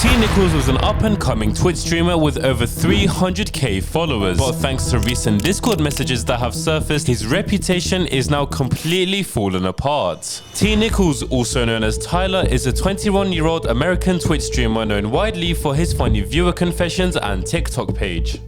Tnickelss was an up-and-coming Twitch streamer with over 300k followers, but thanks to recent Discord messages that have surfaced, his reputation is now completely fallen apart. Tnickelss, also known as Tyler, is a 21-year-old American Twitch streamer known widely for his funny viewer confessions and TikTok page.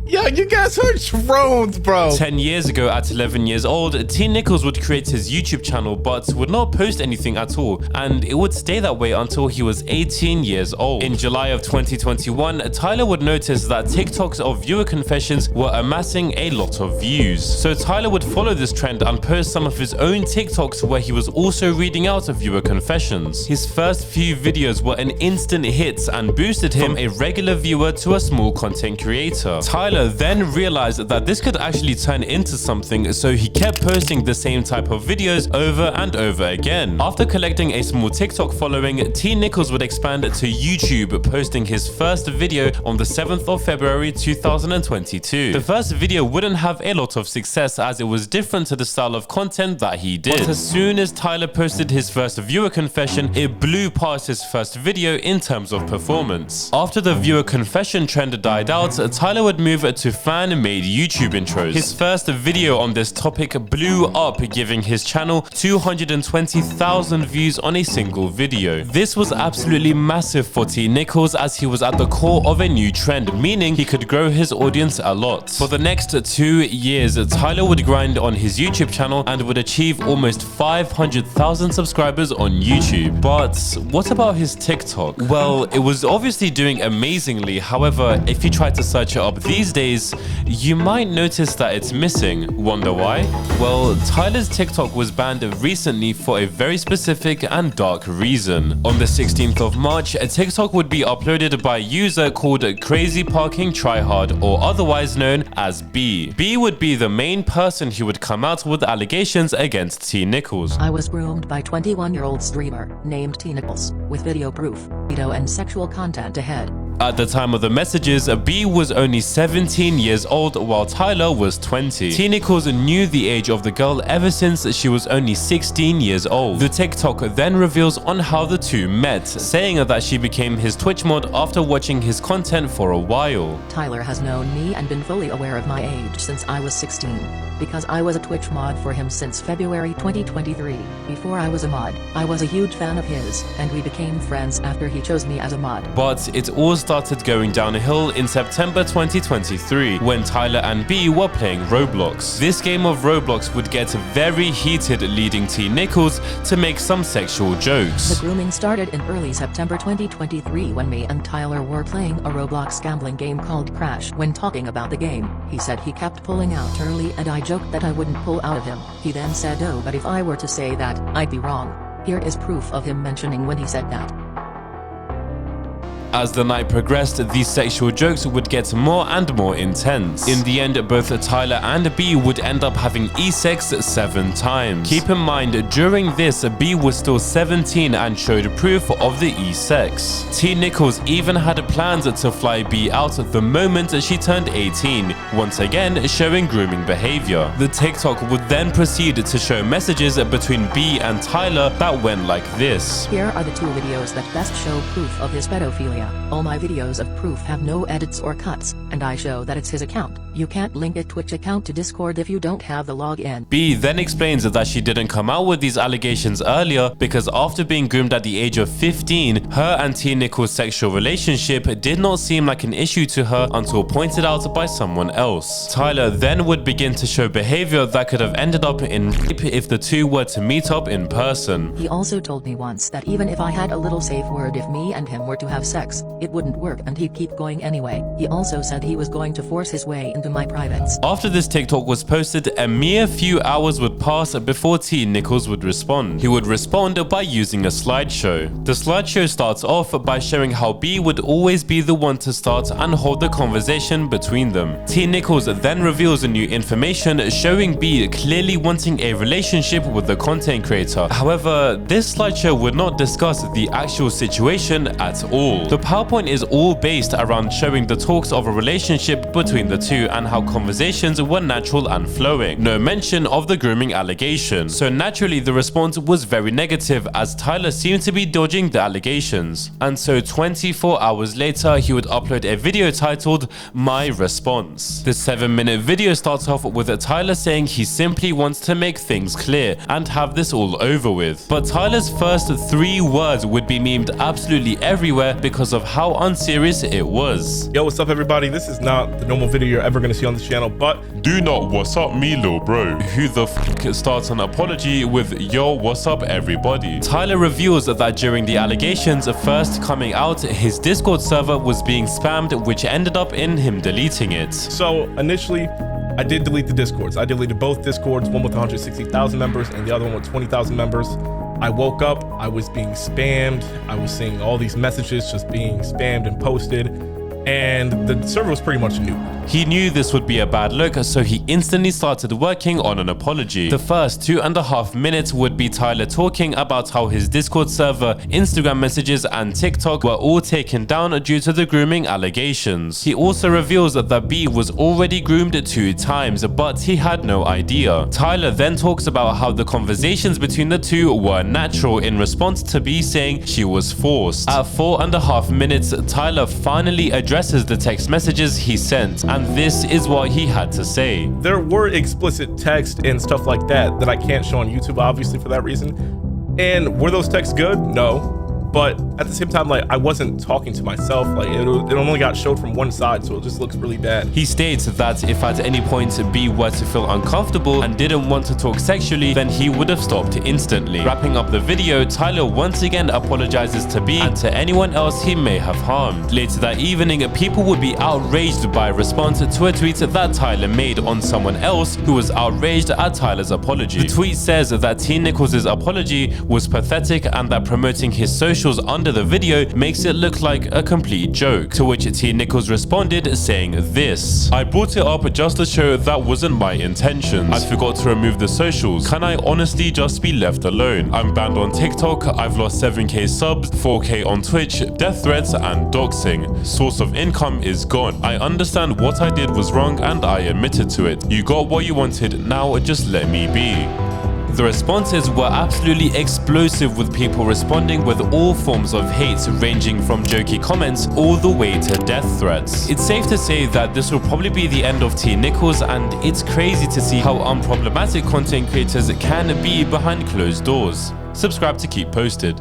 Yo, you guys are drones, bro. 10 years ago, at 11 years old, Tnickelss would create his YouTube channel but would not post anything at all, and it would stay that way until he was 18 years old. In July of 2021, Tyler would notice that TikToks of viewer confessions were amassing a lot of views. So Tyler would follow this trend and post some of his own TikToks where he was also reading out of viewer confessions. His first few videos were an instant hit and boosted him from a regular viewer to a small content creator. Tyler then realized that this could actually turn into something, so he kept posting the same type of videos over and over again. After collecting a small TikTok following, Tnickelss would expand to YouTube, posting his first video on the 7th of February 2022. The first video wouldn't have a lot of success as it was different to the style of content that he did. But as soon as Tyler posted his first viewer confession, it blew past his first video in terms of performance. After the viewer confession trend died out, Tyler would move to fan-made YouTube intros. His first video on this topic blew up, giving his channel 220,000 views on a single video. This was absolutely massive for Tnickelss as he was at the core of a new trend, meaning he could grow his audience a lot. For the next 2 years, Tyler would grind on his YouTube channel and would achieve almost 500,000 subscribers on YouTube. But what about his TikTok? Well, it was obviously doing amazingly. However, if you try to search it up these days, you might notice that it's missing. Wonder why? Well, Tyler's TikTok was banned recently for a very specific and dark reason. On the 16th of March, a TikTok would be uploaded by a user called Crazy Parking Tryhard, or otherwise known as B. B would be the main person who would come out with allegations against Tnickelss. I was groomed by 21-year-old streamer named Tnickelss, with video proof, video and sexual content ahead. At the time of the messages, B was only 17 years old while Tyler was 20. Tnickelss knew the age of the girl ever since she was only 16 years old. The TikTok then reveals on how the two met, saying that she became his Twitch mod after watching his content for a while. Tyler has known me and been fully aware of my age since I was 16, because I was a Twitch mod for him since February 2023. Before I was a mod, I was a huge fan of his, and we became friends after he chose me as a mod. But it all started going downhill in September 2023 when Tyler and B were playing Roblox. This game of Roblox would get very heated, leading Tnickelss to make some sexual jokes. The grooming started in early September 2023 when me and Tyler were playing a Roblox gambling game called Crash. When talking about the game, he said he kept pulling out early and I joked that I wouldn't pull out of him. He then said, "Oh, but if I were to say that, I'd be wrong." Here is proof of him mentioning when he said that. As the night progressed, these sexual jokes would get more and more intense. In the end, both Tyler and B would end up having e-sex 7 times. Keep in mind, during this, B was still 17 and showed proof of the e-sex. Tnickelss even had plans to fly B out the moment she turned 18, once again showing grooming behavior. The TikTok would then proceed to show messages between B and Tyler that went like this. Here are the 2 videos that best show proof of his pedophilia. All my videos of proof have no edits or cuts, and I show that it's his account. You can't link a Twitch account to Discord if you don't have the login. B then explains that she didn't come out with these allegations earlier because after being groomed at the age of 15, her and Tnickelss' sexual relationship did not seem like an issue to her until pointed out by someone else. Tyler then would begin to show behavior that could have ended up in rape if the two were to meet up in person. He also told me once that even if I had a little safe word if me and him were to have sex, it wouldn't work and he'd keep going anyway. He also said he was going to force his way into my privates. After this TikTok was posted, a mere few hours would pass before Tnickelss would respond. He would respond by using a slideshow. The slideshow starts off by showing how B would always be the one to start and hold the conversation between them. Tnickelss then reveals new information showing B clearly wanting a relationship with the content creator. However, this slideshow would not discuss the actual situation at all. The PowerPoint is all based around showing the talks of a relationship between the two and how conversations were natural and flowing. No mention of the grooming allegation. So naturally the response was very negative, as Tyler seemed to be dodging the allegations. And so 24 hours later, he would upload a video titled My Response. The 7-minute video starts off with Tyler saying he simply wants to make things clear and have this all over with. But Tyler's first 3 words would be memed absolutely everywhere because of how unserious it was. Yo, what's up, everybody? This is not the normal video you're ever gonna see on this channel, but Do not what's up me, lil bro. Who the f starts an apology with yo, what's up everybody? Tyler reveals that during the allegations first coming out, his Discord server was being spammed, which ended up in him deleting it. so initially I did delete the Discords. I deleted both Discords, one with 160,000 members and the other one with 20,000 members. I woke up, I was being spammed. I was seeing all these messages just being spammed and posted, and the server was pretty much new. He knew this would be a bad look, so he instantly started working on an apology. The first 2.5 minutes would be Tyler talking about how his Discord server, Instagram messages, and TikTok were all taken down due to the grooming allegations. He also reveals that B was already groomed 2 times, but he had no idea. Tyler then talks about how the conversations between the two were natural in response to B saying she was forced. At 4.5 minutes, Tyler finally addresses the text messages he sent, and this is what he had to say. There were explicit text and stuff like that I can't show on YouTube, obviously, for that reason. And were those texts good? No. But at the same time, like, I wasn't talking to myself. Like, it only got showed from one side, so it just looks really bad. He states that if at any point B were to feel uncomfortable and didn't want to talk sexually, then he would have stopped instantly. Wrapping up the video, Tyler once again apologizes to B and to anyone else he may have harmed. Later that evening, people would be outraged by a response to a tweet that Tyler made on someone else who was outraged at Tyler's apology. The tweet says that Tnickells' apology was pathetic and that promoting his social under the video makes it look like a complete joke, to which Tnickelss responded saying this: I brought it up just to show that wasn't my intentions. I forgot to remove the socials. Can I honestly just be left alone? I'm banned on TikTok, I've lost 7k subs, 4k on Twitch, death threats and doxing. Source of income is gone. I understand what I did was wrong and I admitted to it. You got what you wanted, now just let me be. The responses were absolutely explosive, with people responding with all forms of hate, ranging from jokey comments all the way to death threats. It's safe to say that this will probably be the end of Tnickelss, and it's crazy to see how unproblematic content creators can be behind closed doors. Subscribe to keep posted.